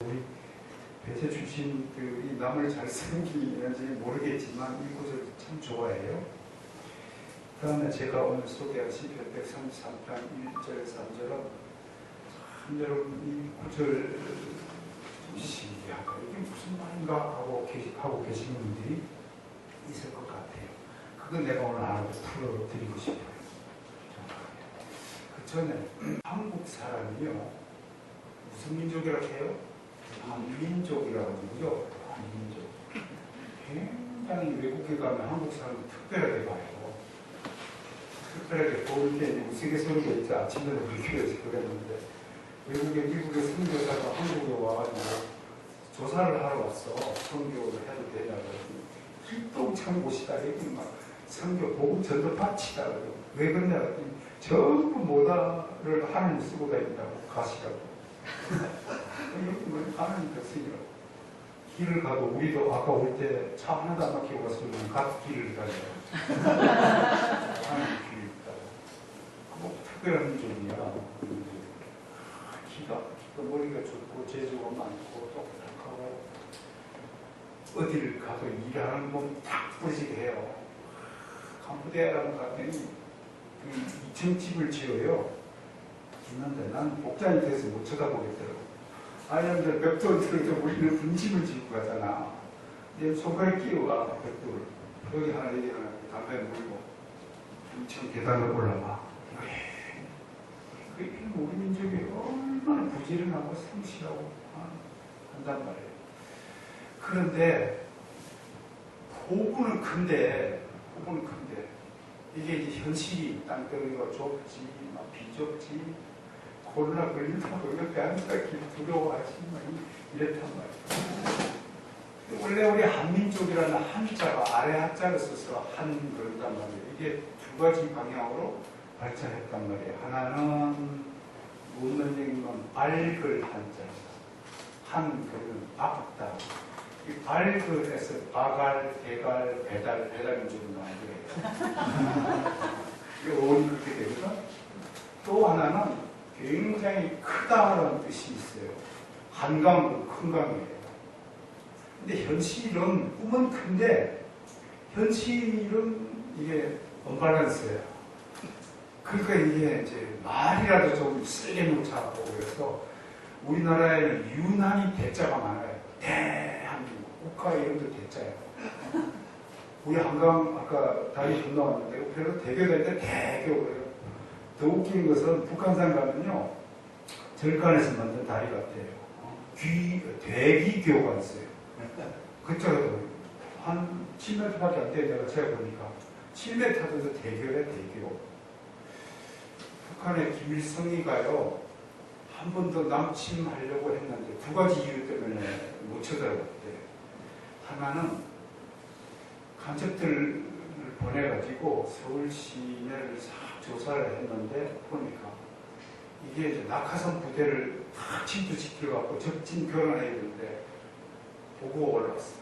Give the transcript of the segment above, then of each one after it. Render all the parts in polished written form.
우리 배제 출신들이 남을 잘 섬기는지 모르겠지만 이 구절 참 좋아해요. 그 다음에 제가 오늘 소개한 시편 133편 1절 3절은 참 여러분 이 구절 신기하다, 이게 무슨 말인가 하고 계시는 분들이 있을 것 같아요. 그건 내가 오늘 하나 풀어드리고 싶어요. 그 전에 한국 사람이요, 무슨 민족이라고 해요? 한민족이라고 하죠. 한민족. 굉장히 외국에 가면 한국 사람들 특별하게 봐요. 특별하게 볼 때 우스갯소리가 있죠. 아침에도 그렇게 그랬는데, 외국에 미국의 선교사가 한국에 와가지고 조사를 하러 왔어. 선교를 해도 되냐고. hil동찬 곳이다. 여기 막 선교 복음 전도 바치다. 왜 그러냐 했더니 전부 모다를 하늘 쓰고 다닌다고, 가시라고. 여기 뭐 하나님 백성이라고. 길을 가도 우리도 아까 올 때 차 하나도 안 막히고 갔으면 갓길을 가요. 하나님 길을 있다고. 뭐 특별한 민족이야. 기가 머리가 좋고 재주가 많고 똑똑하고 어디를 가도 일하는 몸 딱 부러지게 해요. 캄보디아라는 갔더니 2층 집을 지어요. 짓는데 난 복장이 돼서 못 쳐다보겠더라고. 아이들 벽돌 들어서 우리는 분집을 짓고 가잖아. 이제 손가락 끼워가 벽돌을. 여기 하나 여기 하나 담배 물고 2층 계단을 올라가. 그게 우리 민족이 얼마나 부지런하고 성실하고 한단 말이에요. 그런데 포부는 큰데 이게 이제 현실이 땅덩이가 좁지, 막 비좁지, 코로나 걸린다고 옆에 앉아있기 두려워하지, 막 이랬단 말이에요. 원래 우리 한민족이라는 한자가 아래 한자를 써서 한 그런단 말이에요. 이게 두 가지 방향으로 발전했단 말이에요. 하나는 묻는 얘기는 밝을 한자입니다. 한글은 밝다. 이 밝을에서 바갈, 대갈, 배달민족은 나오더래요. 이게 어원이 그렇게 되거든. 또 하나는 굉장히 크다라는 뜻이 있어요. 한강은 큰 강이에요. 근데 현실은 꿈은 큰데 현실은 이게 언밸런스예요. 그러니까 이게 이제 말이라도 좀 쓸게 못하고 그래서 우리나라에는 유난히 대자가 많아요. 대한민국, 국가 이름도 대자예요. 우리 한강 아까 다리 건너왔는데 옆에로 대교가 있는데 대교 그래요. 더 웃긴 것은 북한산 가면요, 절간에서 만든 다리 같아요. 대기교가 있어요. 그쪽에도 한 7m밖에 안 돼. 내가 제가 보니까 7m 정도 대교래, 대교. 북한의 김일성이가요, 한 번 더 남침하려고 했는데 두 가지 이유 때문에 못 쳐들어갔대요. 하나는 간첩들을 보내가지고 서울 시내를 싹 조사를 했는데 보니까 이게 이제 낙하산 부대를 다 침투시켜갖고 적진 교란해야 되는데 보고 올라왔어.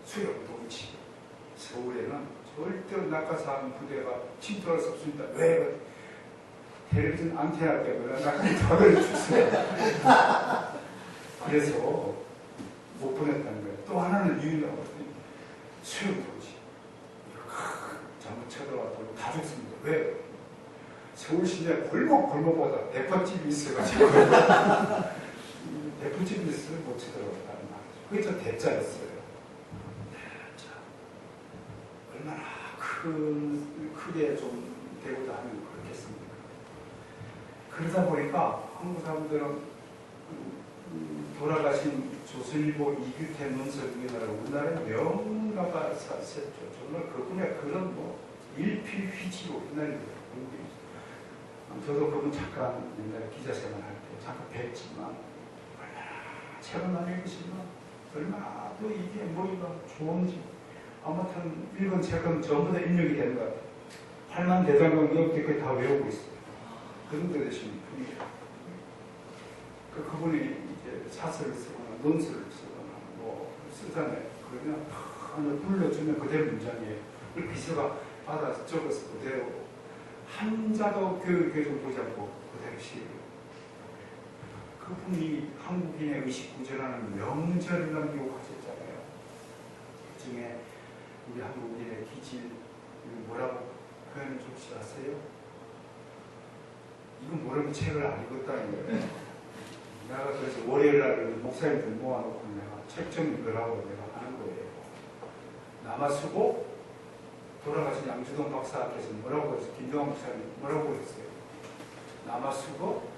수영 동지. 서울에는 절대로 낙하산 부대가 침투할 수 없습니다. 왜? 텔레비전 안테나 때문에 낙하산 부대를 줬어요. 그래서 못 보냈다는 거예요. 또 하나는 이유가 뭐더니 수영 동지. 잘못 쳐들어와서 다 죽습니다. 왜? 서울 시내 골목마다 대포집이 있어가지고 대포집이 있으면 못 쳐들어왔다는 말이죠. 그게 저 대자였어요. 대자. 얼마나 크게 좀 되고자 하면 그렇겠습니까? 그러다 보니까 한국 사람들은 돌아가신 조선일보 이규태 논설위원이라고 우리나라에 명가가 샀었죠. 정말 그분의 그런 뭐 일필휘지로 휘날리고 저도 그분 잠깐 옛날에 기자 생활할 때 잠깐 뵀지만 얼마나 책은 안 읽으시면 얼마나 또 이게 머리가 좋은지 아무튼 읽은 책은 전부 다 입력이 되는 것 같아요. 8만 대장경 여기까지 다 외우고 있어요. 그 정도 되시는 분이에요. 그분이 이제 사설을 쓰거나 논설을 쓰거나 뭐 쓰잖아요. 그러면 하나 불러주면 그대로 문장이에요. 그 비서가 받아서 적어서 그대로 한자도 교육에 좀 보지 않고 그대로 시해요. 그분이 한국인의 의식구조라는 명절을 남기고 가셨잖아요. 그중에 우리 한국인의 기질, 뭐라고 표현을 좀 아세요? 이건 모르면 책을 안 읽었다는 거예요. 내가 그래서 월요일날 목사님들 모아놓고 내가 책 좀 읽으라고 내가 하는 거예요. 남아수고 돌아가신 양주동 박사께서 뭐라고 했어요? 김동환 목사님 뭐라고 했어요? 남아수고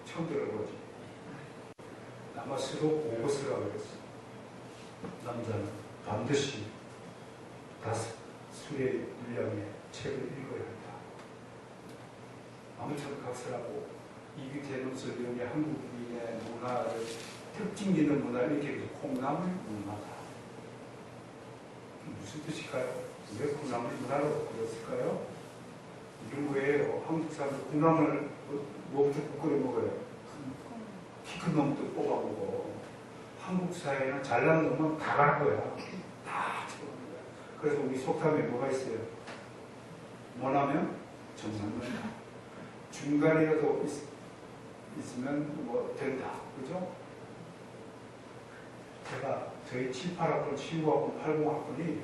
처음 들어보지. 남아수고 보고서라고 그랬어요. 남자는 반드시 5수의 분량의 책을 읽어야 한다. 아무튼 각설하고 이규태는 설명이 한국인의 문화를 특징 있는 문화를 이렇게 해서 콩나물 문화다. 무슨 뜻일까요? 왜 콩나물 문화로 그랬을까요? 이런 거예요. 한국 사람들 콩나물 뭐부터 끓여 먹어요? 키 큰 놈도 뽑아 먹어. 한국 사회는 잘난 놈은 다 갈 거야. 다 집어먹는 거야. 그래서 우리 속담에 뭐가 있어요? 뭐냐면 정상론이다. 중간이라도 있으면 뭐 된다. 그죠? 제가 저희 7, 8학번, 79학번, 80학번이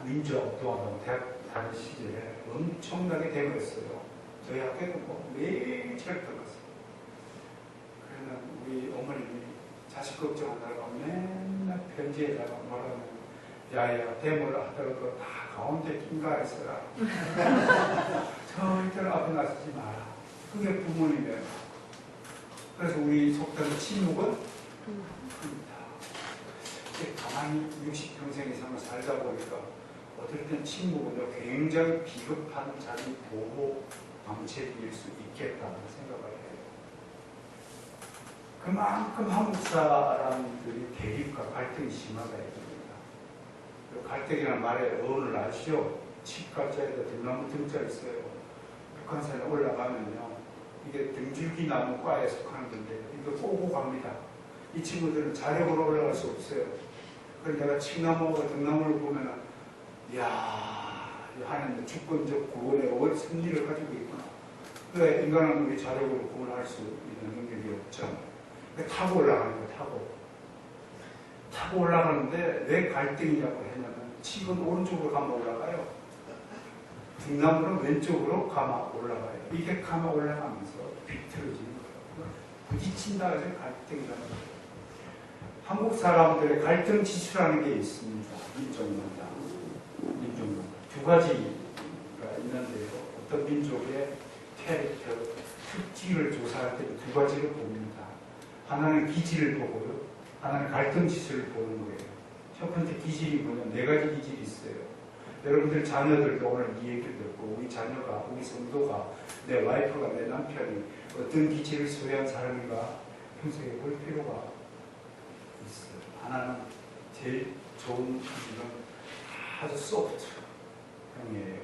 민주학 동아동 대학 다닐 시절에 엄청나게 대모했어요. 저희 학교도 뭐 매일 책 들었어요. 그러면 우리 어머님이 자식 걱정하다가 맨날 편지에다가 뭐라면 야야 대모를 하더라도 다 가운데 낀가 있어라. 절대로 앞에 나서지 마라. 그게 부모님이에요. 그래서 우리 속담의 침묵은 큽니다. 가만히 60평생 이상을 살다 보니까 어떨 땐 침묵은 굉장히 비겁한 자기 보호 방책일 수 있겠다는 생각을 해요. 그만큼 한국 사람들이 대립과 갈등이 심하다 이겁니다. 갈등이라는 말의 어원을 아시죠? 칩가짜리다 등나무 등자 있어요. 북한산에 올라가면요. 이게 등줄기 나무 과에 속하는 건데 이거 꼬고 갑니다. 이 친구들은 자력으로 올라갈 수 없어요. 그래서 내가 칡나무와 등나무를 보면은 이야, 하나님 주권적 구원의 승리를 가지고 있구나. 그래 인간은 우리 자력으로 구원할 수 있는 능력이 없죠. 타고 올라가는 거예요. 타고 올라가는데 왜 갈등이냐고 했냐면 칡은 오른쪽으로 가면 올라가요. 등나무는 왼쪽으로 감아 올라가요. 이게 감아 올라가면서 비틀어지는 거예요. 부딪힌다 해서 갈등이라는 거예요. 한국 사람들의 갈등 지수라는 게 있습니다. 민족문화. 두 가지가 있는데요. 어떤 민족의 캐릭터, 특징을 조사할 때 두 가지를 봅니다. 하나는 기질을 보고요. 하나는 갈등 지수를 보는 거예요. 첫 번째 기질이 뭐냐면 4가지 기질이 있어요. 여러분들 자녀들도 오늘 이 얘기를 듣고 우리 자녀가, 우리 성도가, 내 와이프가, 내 남편이 어떤 기질을 소유한 사람인가 평소에 볼 필요가 있어요. 하나는 제일 좋은 기질은 아주 소프트 형이에요.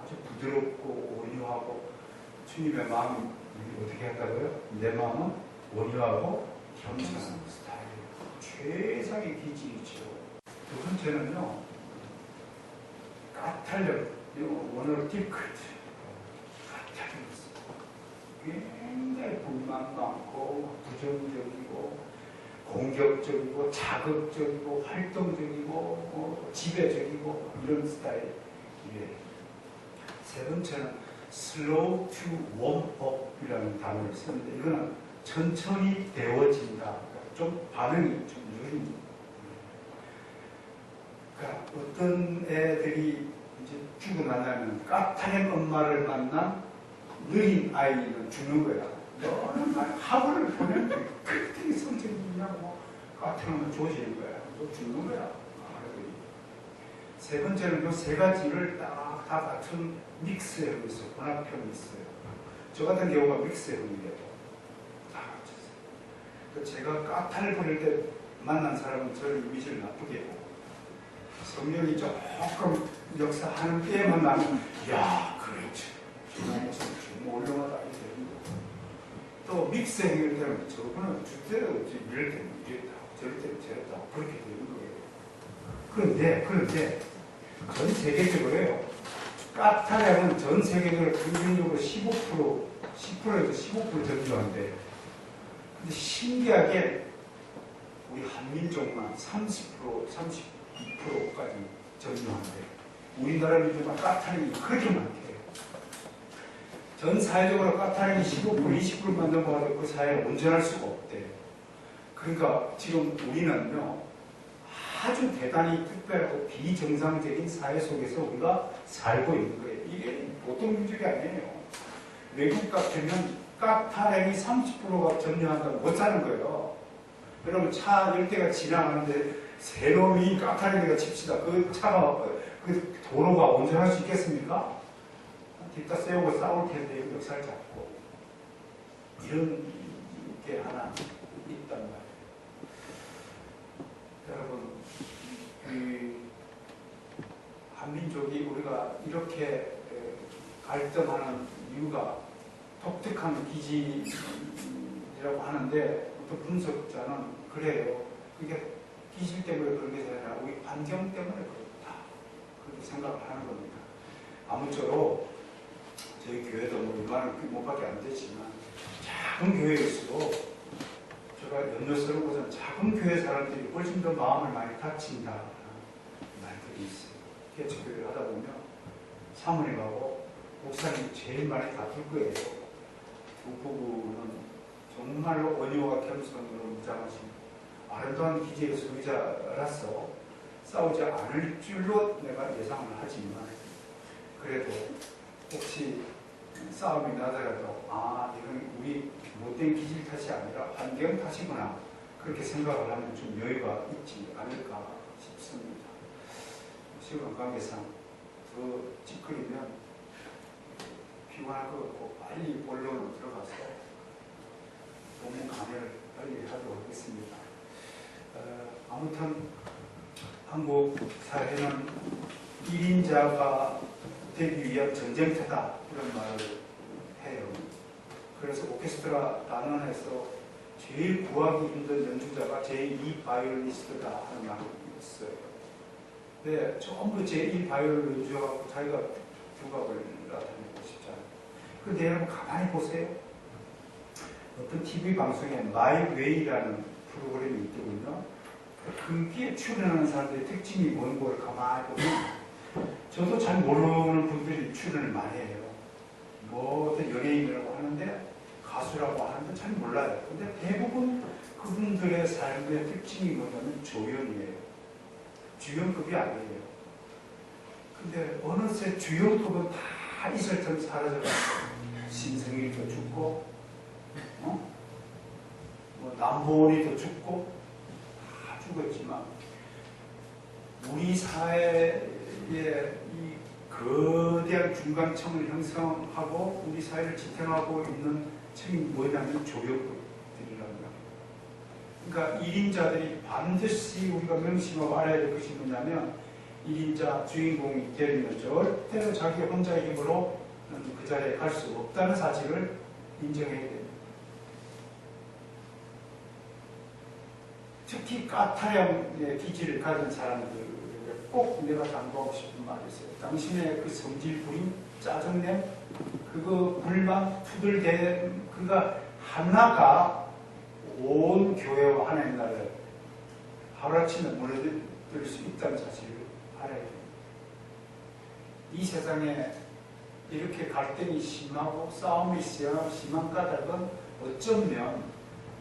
아주 부드럽고 온유하고 주님의 마음이 어떻게 한다고요? 내 마음은 온유하고 겸손한 스타일이에요. 최상의 기질이죠. 두 번째는요. 까탈력, 원어로 디크트. 까탈력 있어요. 굉장히 불만 많고 부정적이고 공격적이고 자극적이고 활동적이고 지배적이고 이런 스타일이에요. 세 번째는 slow to warm up 이라는 단어를 쓰는데 이거는 천천히 데워진다. 그러니까 좀 반응이 좀 느린. 그러니까 어떤 애들이 이제 죽어나면 까탈한 엄마를 만난 느린 아이는 죽는 거야. 너는 학원을 보내는데 그렇게 성적이 있냐고 까탈하면 좋아지는 거야. 너 죽는 거야. 세 번째는 이 세 가지를 다 같은 믹스형이 있어요. 혼합형이 있어요. 저 같은 경우가 믹스형이에요. 다 같았어요. 제가 까탈 부릴 때 만난 사람은 저를 이미지를 나쁘게 보고 성령이 조금 역사하는 때에만 나면 야 그렇지. 정말 훌륭하다. 또 믹스형일 때는 저거는 주대로 이럴 때는 이랬다. 저럴 때는 저랬다. 그렇게 되는 거예요. 그런데 전 세계적으로요. 까타량은 전 세계적으로 평균적으로 10%에서 15% 전주한대. 근데 신기하게 우리 한민족만 30%, 32%까지 전주한대. 우리나라 민족만 까타량이 그렇게 많대. 전 사회적으로 까타량이 15%, 20%만 넘어가도 그 사회는 온전할 수가 없대. 그러니까 지금 우리는요, 아주 대단히 특별하고 비정상적인 사회 속에서 우리가 살고 있는 거예요. 이게 보통 민족이 아니에요. 외국 같으면 까타량이 30%가 점령한다고 못 사는 거예요. 여러분 차 10대가 지나가는데 세 놈이 까타량이가 칩시다. 그 차가, 그 도로가 온전할 수 있겠습니까? 뒷다 세우고 싸울 텐데 역사를 잡고 이런 게 하나 있단 말이에요. 여러분, 그 한민족이 우리가 이렇게 갈등하는 이유가 독특한 기질이라고 하는데 어떤 분석자는 그래요. 그게 기질 때문에 그런 게 아니라 우리 환경 때문에 그렇다. 그렇게 생각을 하는 겁니다. 아무쪼록 저희 교회도 뭐 이만한 규모밖에 안 되지만 작은 교회일수록 제가 염려스러운 것은 작은 교회 사람들이 훨씬 더 마음을 많이 다친다 말들이 있어요. 개척교회를 하다 보면 사모님하고 목사님이 제일 많이 다툴 거예요. 두 부부는 정말로 언어와 겸손으로 무장하시고 아름다운 기재의 소유자라서 싸우지 않을 줄로 내가 예상을 하지만 그래도 혹시 싸움이 나더라도 이건 우리 못된 기질 탓이 아니라 환경 탓이구나 그렇게 생각을 하면 좀 여유가 있지 않을까 싶습니다. 시간 관계상 더 찌끄리면 피곤할 것 같고 빨리 본론으로 들어가서 본문 강의를 빨리 하도록 하겠습니다. 아무튼 한국 사회는 1인자가 되기 위한 전쟁터다 이런 말을 해요. 그래서 오케스트라 단원에서 제일 구하기 힘든 연주자가 제2 바이올리스트다 하는 말이 있어요. 네, 전부 제1 바이올을 연주하고 자기가 두각을 나타내고 싶잖아요. 그런데 여러분 가만히 보세요. 어떤 TV 방송에 마이웨이라는 프로그램이 있더군요. 거기에 출연하는 사람들의 특징이 뭔 걸 가만히 보면 저도 잘 모르는 분들이 출연을 많이 해요. 뭐 어떤 연예인이라고 하는데 가수라고 하는데 잘 몰라요. 근데 대부분 그분들의 삶의 특징이 뭐냐면 조연이에요. 주연급이 아니에요. 근데 어느새 주연급은 다 이슬처럼 사라져가지고 신성일도 죽고 뭐 남보원이도 죽고 다 죽었지만 우리 사회의 이 거대한 중간층을 형성하고 우리 사회를 지탱하고 있는 층이 뭐냐면 조력들이랍니다. 그러니까 1인자들이 반드시 우리가 명심하고 알아야 될 것이 뭐냐면 1인자 주인공이 되려면 절대로 자기 혼자의 힘으로 그 자리에 갈 수 없다는 사실을 인정해야 됩니다. 특히 까타량의 기질을 가진 사람들 꼭 내가 당부하고 싶은 말이 있어요. 당신의 그 성질 부림, 짜증냄, 그거 불만, 투들대, 그가 하나가 온 교회와 하나님 나라를 하루아침에 무너뜨릴 수 있다는 사실을 알아야 됩니다. 이 세상에 이렇게 갈등이 심하고 싸움이 심한 까닭은 어쩌면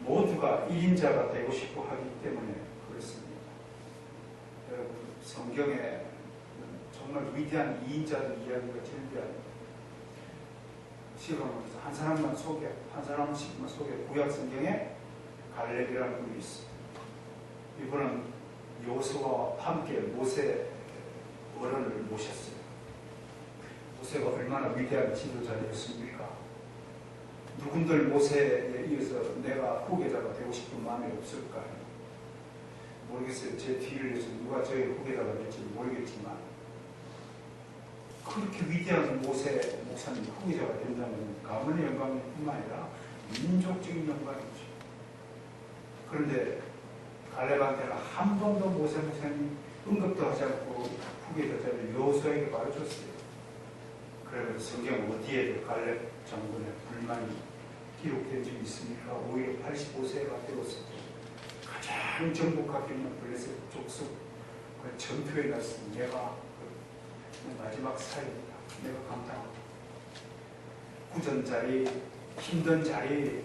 모두가 1인자가 되고 싶어 하기 때문에 그렇습니다. 여러분, 성경에 정말 위대한 2인자들 이야기가 절대합니다. 시간을 위해서 한 사람씩만 소개. 구약 성경에 갈렙이라는 분이 있어요. 이분은 여호수아와 함께 모세 어른을 모셨어요. 모세가 얼마나 위대한 지도자였습니까? 누군들 모세에 이어서 내가 후계자가 되고 싶은 마음이 없을까요? 모르겠어요. 제 뒤를 해서 누가 저의 후계자가 될지 모르겠지만 그렇게 위대한 모세 목사님 후계자가 된다면 가문의 영광뿐만 아니라 민족적인 영광이죠. 그런데 갈렙한테는 한 번도 모세 목사님 언급도 하지 않고 후계자를 여호수아에게 말해줬어요. 그러면 성경 어디에도 갈렙 장군의 불만이 기록된 적이 있습니까? 오히려 85세가 되었을 때 가장 정복하고 있는 블레셋 족속 그 전투에 나선 내가 그 마지막 살입니다. 내가 감당하고 굳은 자리, 힘든 자리,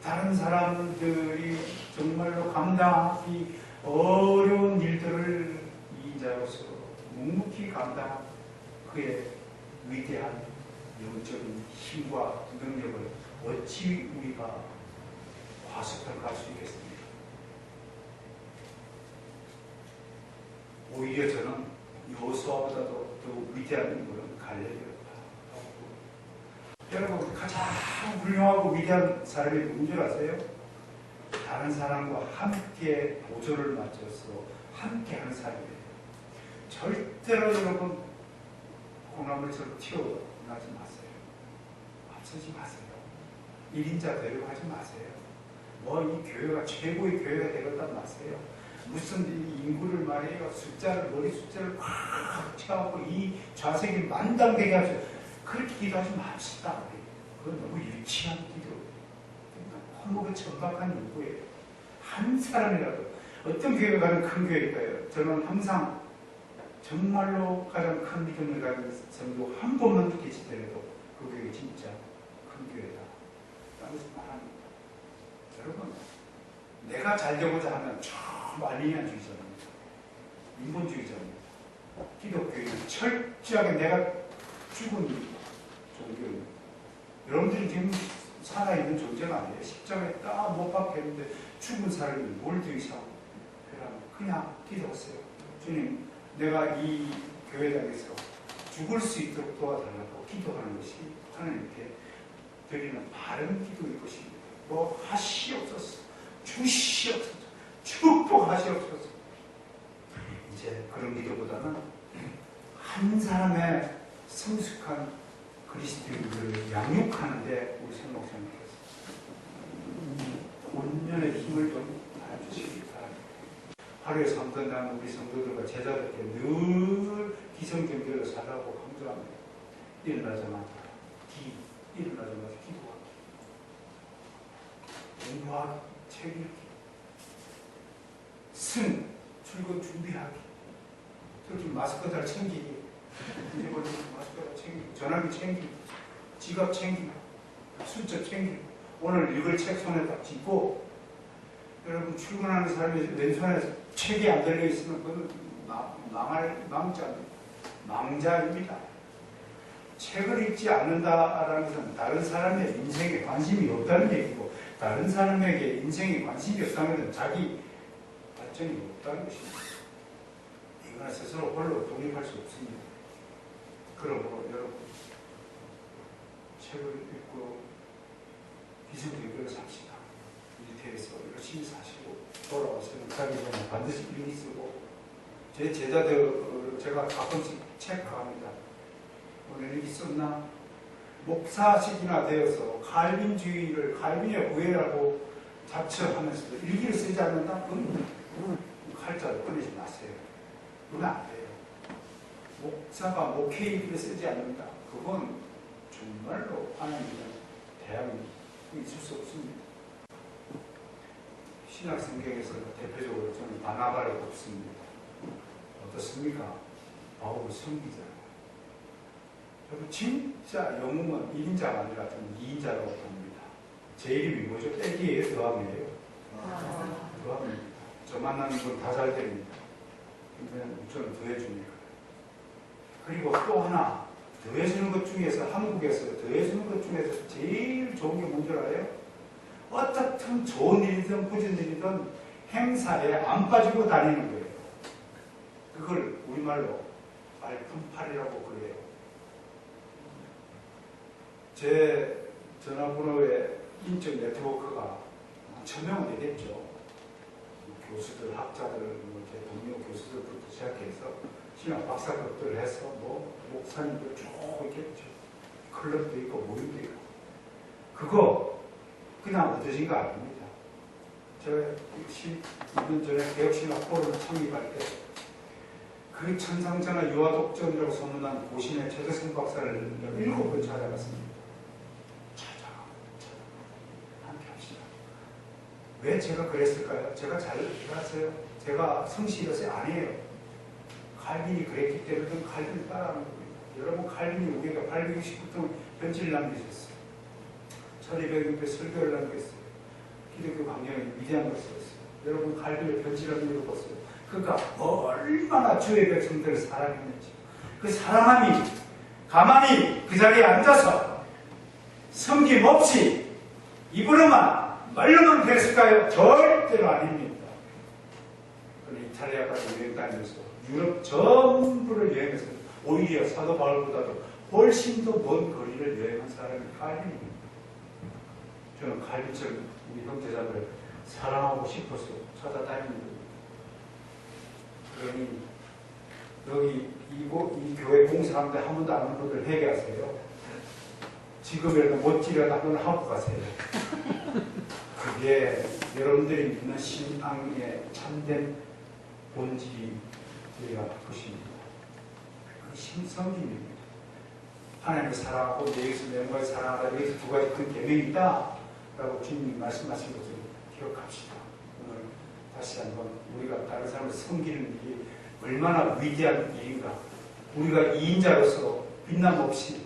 다른 사람들이 정말로 감당하기 어려운 일들을 이인자로서 묵묵히 감당한 그의 위대한 영적인 힘과 능력을 어찌 우리가 과소평가할 수 있겠습니까? 오히려 저는 여호수아보다도 더 위대한 인물은 갈렙이었다. 여러분, 가장 훌륭하고 위대한 사람이 누군 줄 아세요? 다른 사람과 함께 보조를 맞춰서 함께 하는 사람이에요. 절대로 여러분 콩나물처럼 튀어나지 마세요. 앞서지 마세요. 1인자 되려고 하지 마세요. 뭐 이 교회가 최고의 교회가 되겠단 마세요. 무슨 인구를 말해요. 머리 숫자를 꽉 채워갖고 이 좌색이 만당되게 하세요. 그렇게 기도하지 맙시다. 그건 너무 유치한 기도. 너무 정박한 요구예요. 한 사람이라도 어떤 교회가 가는 큰 교회일까요? 저는 항상 정말로 가장 큰 믿음을 가진 성도 한 번만 계시더라도 그 교회 진짜 큰 교회다. 라고 말합니다. 여러분, 내가 잘 되고자 하면 참 알리니아주의자입니다. 인본주의자입니다. 기독교인은 철저하게 내가 죽은 종교입니다. 여러분들이 지금 살아있는 존재가 아니에요. 십자가에 딱 못 박혔는데 죽은 사람이 뭘 더 이상 그냥 기도하세요. 주님, 내가 이 교회당에서 죽을 수 있도록 도와달라고 기도하는 것이 하나님께 드리는 바른 기도일 것입니다. 뭐 하시옵소서, 주시옵소서, 축복하시옵소서. 이제 그런 기도보다는 한 사람의 성숙한 그리스도인들을 양육하는데 우리 성목사님께서 온전의 힘을 좀 주시기 바랍니다. 하루에 3번 나는 우리 성도들과 제자들께 늘 기성경제로 살라고 강조합니다. 일어나자마자 기도하기, 공부하기, 책 읽기, 출근 준비하기, 특히 마스크 잘 챙기기, 마스크 잘 챙기기, 전화기 챙기기, 지갑 챙기기, 술집 챙기기, 오늘 읽을 책 손에 딱 쥐고, 여러분 출근하는 사람이 왼손에 책이 안 들려있으면 그건 망자입니다. 책을 읽지 않는다라는 것은 다른 사람의 인생에 관심이 없다는 얘기고, 다른 사람에게 인생에 관심이 없다면 자기 발전이 없다는 것입니다. 이거는 스스로 홀로 독립할 수 없습니다. 그러므로 여러분, 책을 읽고 기성교육을 삽시다. 밑에서 열심히 사시고 돌아오시는 자기 전에 반드시 일기 쓰고, 제 제자들 제가 가끔씩 체크합니다. 오늘 일기 썼나? 목사식이나 되어서 칼빈주의를 칼빈의 후예라고 자처하면서도 일기를 쓰지 않는다? 그건 칼자를 꺼내지 마세요. 그건 안 돼요. 목사가 목회일기를 쓰지 않는다. 그건 정말로 하나님은 대안이 있을 수 없습니다. 신약 성경에서 대표적으로 저는 바나바를 꼽습니다. 어떻습니까? 바울 선기자. 여러분 진짜 영웅은 1인자가 아니라 저는 2인자라고 봅니다. 제 이름이 뭐죠? 빼기예요? 더함이에요? 더함입니다. 저 만나는 분 다 잘 됩니다. 근데 저는 더해줍니다. 그리고 또 하나 더해주는 것 중에서, 한국에서 더해주는 것 중에서 제일 좋은 게 뭔지 알아요? 어떻든 좋은 일이든 굳은 일이든 행사에 안 빠지고 다니는 거예요. 그걸 우리말로 말품팔이라고 그래요. 제 전화번호에 인적 네트워크가 1000명은 되겠죠. 교수들, 학자들, 제 동료 교수들부터 시작해서 신학 박사급들을 해서 목사님들 쭉 있겠죠. 클럽도 있고 모임도 있고. 그거 그냥 얻어진 거 아닙니다. 제가 2년 전에 개혁신학 포럼을 창립할 때 그 천상천하 유아독전이라고 소문난 고신의 최재성 박사를 7번 찾아갔습니다. 함께 합시다. 왜 제가 그랬을까요? 제가 잘 알았어요. 제가 성실해서 아니에요. 칼빈이 그랬기 때문에 칼빈을 따라하는 겁니다. 여러분, 칼빈이 우리가 829통 편지를 남기셨어요. 1200여 설교를 남겼어요. 기독교 강령에 위대한 것을 썼어요. 여러분, 칼빈의 편지를 읽어봤어요. 그러니까 얼마나 주의 백성들을 사랑했는지. 그 사랑함이 가만히 그 자리에 앉아서 섬김 없이 입으로만 말로만 그랬을까요? 절대로 아닙니다. 이탈리아까지 여행 다니면서 유럽 전부를 여행해서 오히려 사도 바울보다도 훨씬 더 먼 거리를 여행한 사람이 칼빈입니다. 저는 칼빈처럼 우리 형제자들을 사랑하고 싶어서 찾아다니는 겁니다. 그러니 여기 이 교회 봉사하는데 한 번도 안 온 분들 회개하세요. 지금이라도 못지라도 한 번 하고 가세요. 그게 여러분들이 믿는 신앙의 참된 본질이 우리가 것입니다. 그 신성입니다. 하나님을 사랑하고 여기서 멤버를 사랑하다, 여기서 두 가지 큰 계명이 있다 라고 주님이 말씀하신 것을 기억합시다. 오늘 다시 한번 우리가 다른 사람을 섬기는 일이 얼마나 위대한 일인가. 우리가 이인자로서 빛남 없이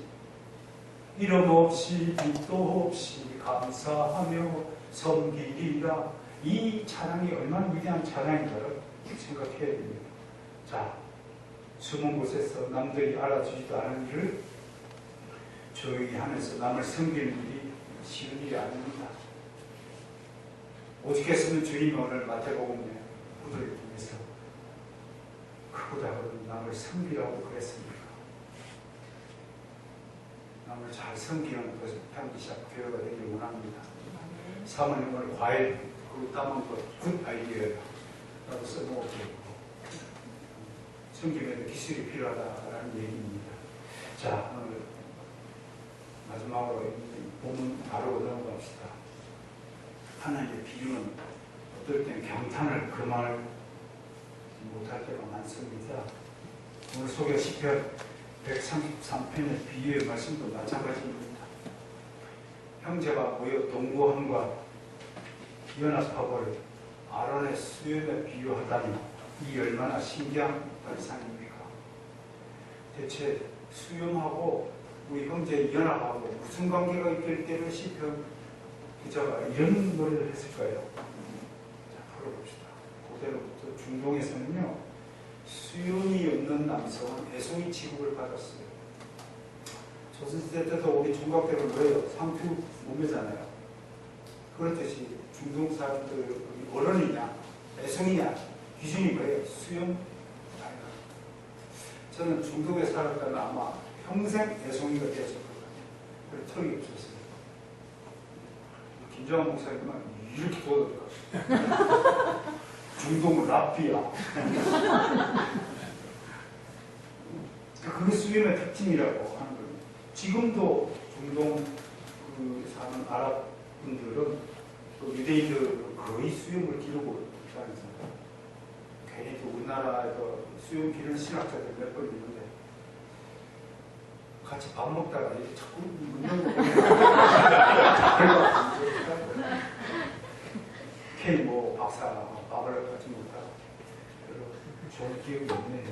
이름 없이 빛도 없이 감사하며 섬기리라. 이 찬양이 얼마나 위대한 찬양인가를 생각해야 됩니다. 자, 숨은 곳에서 남들이 알아주지도 않은 일을 조용히 하면서 남을 섬기는 일이 쉬운 일이 아닙니다. 오죽했으면 주님이 오늘 마태복음에 그들을 통해서 그보다 남을 섬기라고 그랬습니까? 남을 잘 섬기는 것을 편기시작 교회가 되길 원합니다. 사모님 오늘 과일 그 따먹은 굿 아이디어라고 써놓을게요. 섬김에도 기술이 필요하다라는 얘기입니다. 자, 오늘 마지막으로 본문 바로 넘어갑시다. 하나님의 비유는 어떨 때는 경탄을 금할 못할 때가 많습니다. 오늘 소개 시편 133편의 비유의 말씀도 마찬가지입니다. 형제가 모여 동거함과 연합하고 아론의 수염에 비유하다니 이 얼마나 신기한 발상입니까? 대체 수염하고 우리 형제 연합하고 무슨 관계가 있길 때는 시편 기자가 이런 노래를 했을까요? 자, 풀어봅시다. 고대로부터 중동에서는요, 수염이 없는 남성은 애송이 취급을 받았어요. 조선시대 때도 우리 총각들은 뭐예요? 상투 몸매잖아요. 그렇듯이 중동 사람들 어른이냐, 애송이냐, 기준이 뭐예요? 수염? 아니다. 저는 중동에 살았다면 아마 평생 애송이가 되었을 것 같아요. 그래서 털이 없었어요. 김정한 목사님은 이렇게 돋았다. 중동 라피아. 그게 수염의 특징이라고 하는 겁니다. 지금도 중동 사는 아랍 분들은 또 유대인들 거의 수염을 기르고 있다면서요. 괜히 또 우리나라에서 수염 기르는 신학자들 몇 번 있는데 같이 밥 먹다가 이렇게 자꾸 묻는 거 K 뭐 박사 밥을 같이 먹다가 별로 좋은 기억이 없네요.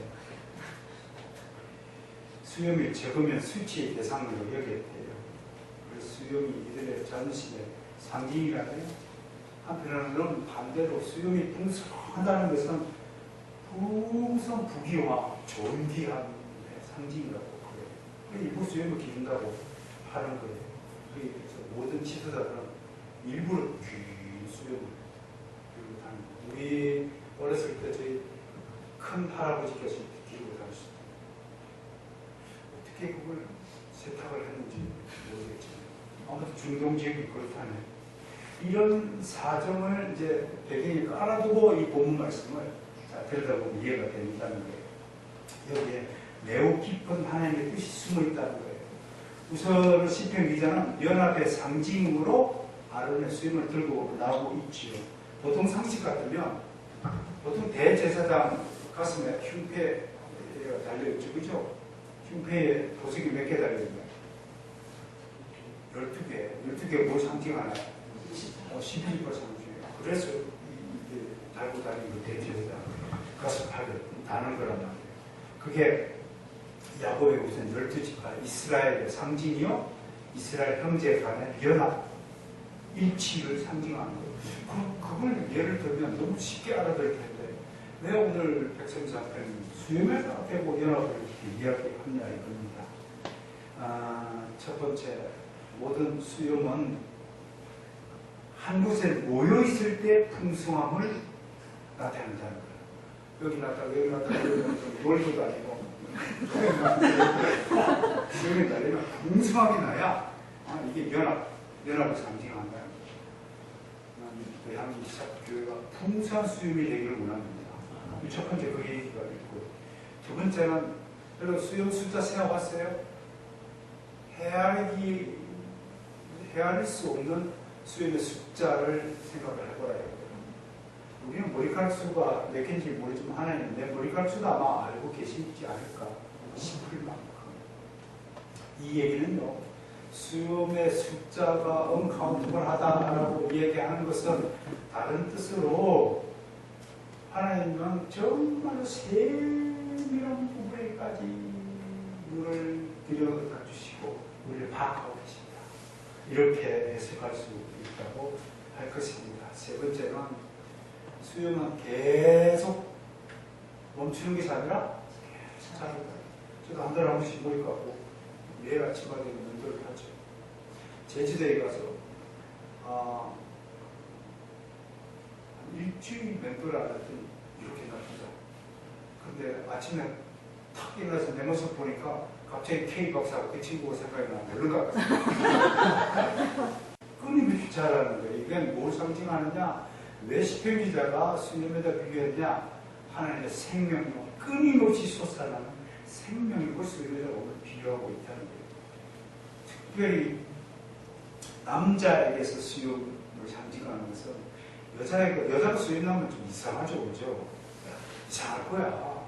수염이 적으면 수치의 대상으로 여겼대요. 그래서 수염이 이들의 자존심의 상징이라네요. 한편으로는 반대로 수염이 풍성하다는 것은 풍성 부귀와 존귀한 상징이라고 그래요. 일부 수염을 기른다고 하는 거예요. 그래서 모든 지도자들은 일부러 긴 수염을 기르고 다닙니다. 우리 어렸을 때 저희 큰 할아버지께서 기르고 다녔습니다. 어떻게 그걸 세탁을 했는지 모르겠지만 아무튼 중동 지역이 그렇다네요. 이런 사정을 이제 배경에 깔아두고 이 본문 말씀을 들여다보면 이해가 된다는 거예요. 여기에 매우 깊은 하나님의 뜻이 숨어 있다는 거예요. 우선 시편 기자는 연합의 상징으로 아론의 수염을 들고 나오고 있지요. 보통 상식 같으면 보통 대제사장 가슴에 흉패 개가 달려있죠. 그죠? 흉패에 보석이 몇 개 달려있나요? 12개 뭘 상징하나요? 11과 상징해요. 그래서 이게 달고 다니는 거 대지에다 가서 다는 거란 말이에요. 그게 야곱의 우선 12지파 이스라엘의 상징이요. 이스라엘 형제 간의 연합, 일치를 상징하는 거예요. 그걸 예를 들면 너무 쉽게 알아들 텐데 왜 오늘 백성사 앞에는 수염에다 대고 연합을 이렇게 이야기하느냐 이겁니다. 첫 번째, 모든 수염은 한 곳에 모여있을 때 풍성함을 나타낸다는 거예요. 여기 나타나고 여기 나타나고 놀고 다니고 수염이 달리면 풍성함이 나야 이게 연합을 상징한다. 대한민국 교회가 풍성한 수염이 되기를 원합니다. 첫 번째 그 얘기가 있고, 두 번째는 여러분 수염 숫자 세어봤어요? 헤아릴 수 없는 수염의 숫자를 생각을 해보라. 우리는 머리카락 수가 몇 개인지 모르지만 하나 있는데 머리카락 수도 아마 알고 계시지 않을까 싶을 만큼. 이 얘기는요, 수염의 숫자가 언카운터블하다라고 얘기하는 것은 다른 뜻으로 하나님은 정말로 세밀한 부분에까지 우리를 들여다 주시고 우리를 파악하고 계십니다. 이렇게 해석할 수 있다고 할 것입니다. 세 번째는 수염은 계속 멈추는 것이 아니라 계속 자라요. 저도 한 달에 한 번씩 머리 감고 매일 아침마다 면도를 하죠. 제주도에 가서 일주일 면도를 안 했더니 이렇게 나쁘다. 근데 아침에 탁 일어나서 내 모습 보니까 갑자기 K 박사가 그 친구가 생각이 나면 별로 같았어요. 끊임없이 자라는 거예요. 이게 뭘 상징하느냐? 왜 시편기자가 수염에다 비교했냐? 하나님의 생명력, 끊임없이 솟아나는 생명이고 수염에다 오늘 비교하고 있다는 거예요. 특별히 남자에게서 수염을 상징하는 것은 여자가 수염 나면 좀 이상하죠, 그죠? 이상할 거야.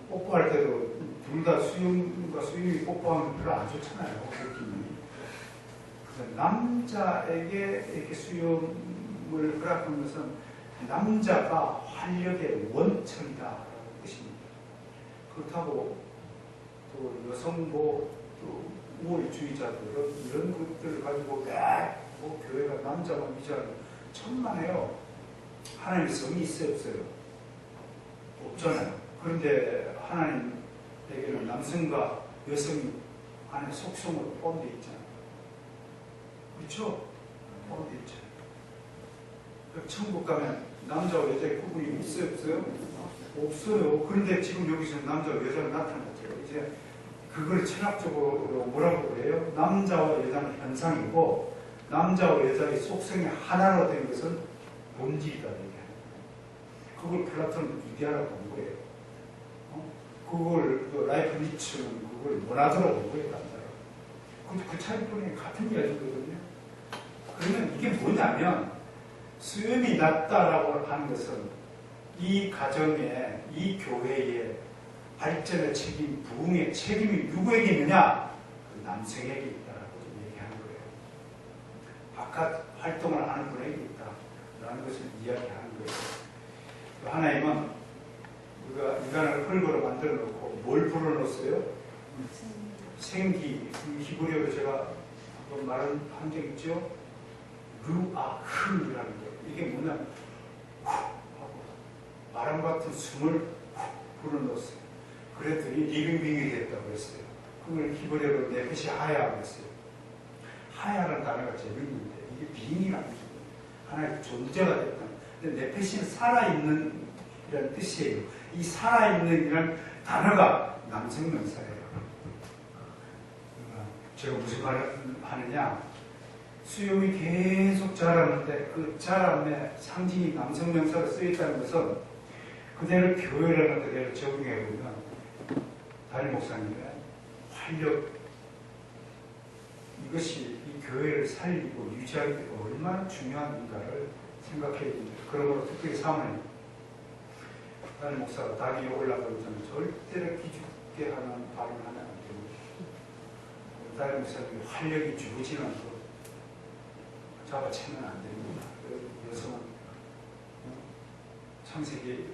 뽀뽀할 때도 둘 다 수염과 수염이 뽀뽀하면 별로 안 좋잖아요, 느낌이. 그래서 남자에게 이렇게 수염을 허락하는 것은 남자가 활력의 원천이다라는 뜻입니다. 그렇다고 또 여성보 또 우월주의자들은 이런 것들을 가지고 뭐 교회가 남자만 위자는 천만에요. 하나님의 성이 있어요, 없어요? 없잖아요. 그런데 하나님에게는 남성과 여성이 안에 속성으로 포함되어 있잖아요. 그렇죠? 포함되어 있잖아요. 천국 가면 남자와 여자의 구분이 있어요, 없어요? 없어요. 그런데 지금 여기서 남자와 여자가 나타났죠. 이제 그걸 철학적으로 뭐라고 그래요? 남자와 여자는 현상이고 남자와 여자의 속성이 하나로 된 것은 본질이다. 그걸 플라톤은 이데아라고 본 거예요. 그걸 라이프 니츠는 그걸 모나드라고 본 거예요. 남자로. 그 차이뿐이 같은 이야기거든요. 그러면 이게 뭐냐면 수염이 낮다라고 하는 것은 이 가정에, 이 교회에 발전의 책임, 부흥의 책임이 누구에게 있느냐? 그 남성에게 있다라고 좀 얘기하는 거예요. 바깥 활동을 하는 분에게 있다라는 것을 이야기하는 거예요. 하나님은 우리가 인간을 흙으로 만들어 놓고 뭘 불어넣었어요? 생기. 히브리어로 제가 한번 말한 적 있죠? 루아흐라는 거예요. 이게 뭐냐면 후 하고 바람 같은 숨을 후 불어넣었어요. 그랬더니 리빙빙이 됐다고 했어요. 그걸 히브리어로 네페시 하야라고 했어요. 하야라는 단어가 재밌는데 이게 빙이라는 거예요. 하나의 존재가 됐다. 근데 네페시는 살아있는 이라는 뜻이에요. 이 살아있는 이라는 단어가 남성 명사예요. 제가 무슨 말을 하느냐? 수염이 계속 자라는데 그 자람의 상징이 남성 명사로 쓰여있다는 것은 그대로 교회라는 그대로 적용해보면 담임 목사님의 활력, 이것이 이 교회를 살리고 유지하기 때 얼마나 중요한가를 생각해야 됩니다. 그러므로 특별히 사모님, 담임 목사가 닭이 올라가기 전에 절대로 기죽게 하는 발언하면 안 됩니다. 담임 목사님이 활력이 죽지는 않고 잡아채면 안 됩니다. 여성은 창세기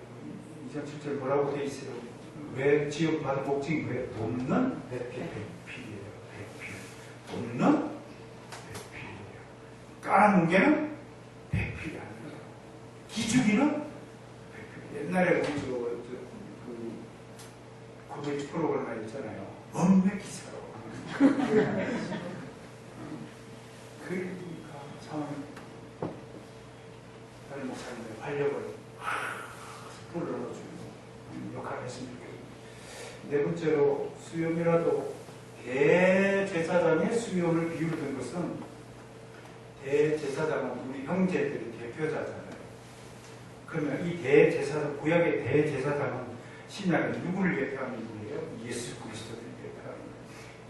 2장 7절 뭐라고 되어 있어요? 왜 지역받은 복징 왜 돕는 배필이에요. 배필. 돕는 배필이에요. 까랑무게는 배필이 아니에요. 기죽이는 배필. 옛날에 우리 그 고백 프로그램 있잖아요. 엄매 기사로. 그러니까 참 다른 목사님의 활력을 불러넣어주는 역할을 했으면 좋겠습니다. 네 번째로 수염이라도 대제사장의 수염을 비유를 것은 대제사장은 우리 형제들의 대표자잖아요. 그러면 이 대제사장, 구약의 대제사장은 신약에 누구를 대표하는 분이에요? 예수 그리스도를 대표하는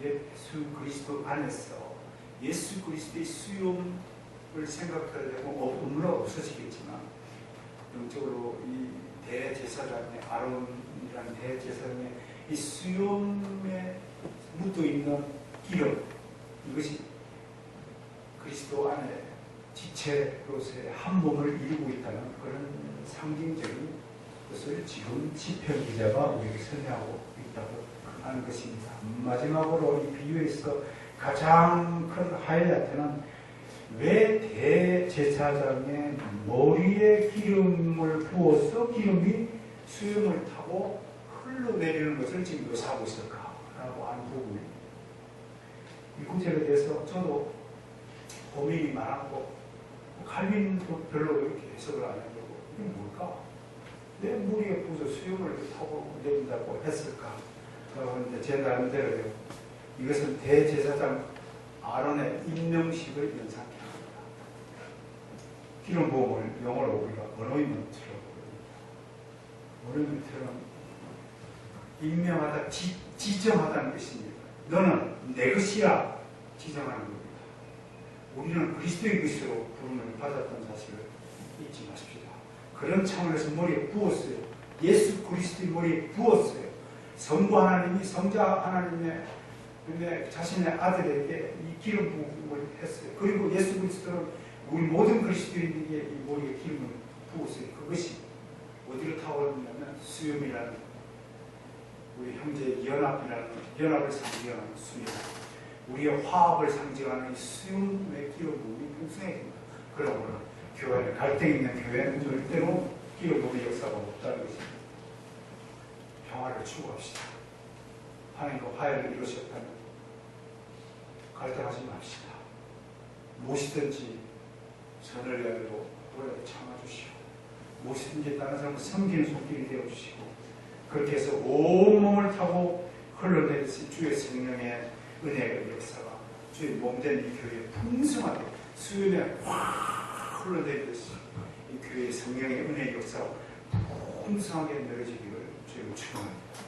거예요. 예수 그리스도 안에서 예수 그리스도의 수염을 생각하려면 없는 없어지겠지만 영적으로 이 대제사장의 아론이라는 대제사장의 이 수염에 묻어있는 기름, 이것이 그리스도 안에 지체로서의 한 몸을 이루고 있다는 그런 상징적인 것을 지금 시편 기자가 우리에게 설명하고 있다고 하는 것입니다. 마지막으로 이 비유에서 가장 큰 하이라이트는 왜 대제사장의 머리에 기름을 부어서 기름이 수염을 타고 흘러내리는 것을 지금 묘사하고 있을까라고 하는 부분입니다. 이 구절에 대해서 저도 고민이 많았고 칼빈도 별로 이렇게 해석을 안 해보고 이게 뭘까? 내 머리에 부어서 수염을 타고 내린다고 했을까? 그런데 제 나름대로요. 이것은 대제사장 아론의 임명식을 연상케 합니다. 기름 부음을 영어로 우리가 어노인먼트라고 부릅니다. 어노인먼트는 임명하다, 지정하다는 뜻입니다. 너는 내 것이야 지정하는 겁니다. 우리는 그리스도의 것으로 부름을 받았던 사실을 잊지 마십시다. 그런 차원에서 머리에 부었어요. 예수 그리스도의 머리에 부었어요. 성부 하나님이 성자 하나님의 자신의 아들에게 이 기름 부음을 했어요. 그리고 예수 그리스도는 우리 모든 그리스도인에게 이 머리에 기름을 부었어요. 그것이 어디로 타오르냐면 수염이라는 우리 형제의 연합을 상징하는 수염, 우리의 화합을 상징하는 이 수염의 기름 부음이 풍성해집니다. 그러므로 교회, 갈등 있는 교회는 절대로 기름 부음의 역사가 없다는 것입니다. 평화를 추구합시다. 하나님과 화해를 이루셨다면 갈등하지 맙시다. 무엇이든지 선을 내고 노래를 참아주시고 무엇이든지 다른 사람을 섬기는 손길이 되어주시고 그렇게 해서 온몸을 타고 흘러내리신 주의 성령의 은혜의 역사가 주의 몸된 이 교회에 풍성하게 수요일에 확 흘러내리듯이 이 교회의 성령의 은혜의 역사가 풍성하게 내려지기를 주의 축원합니다.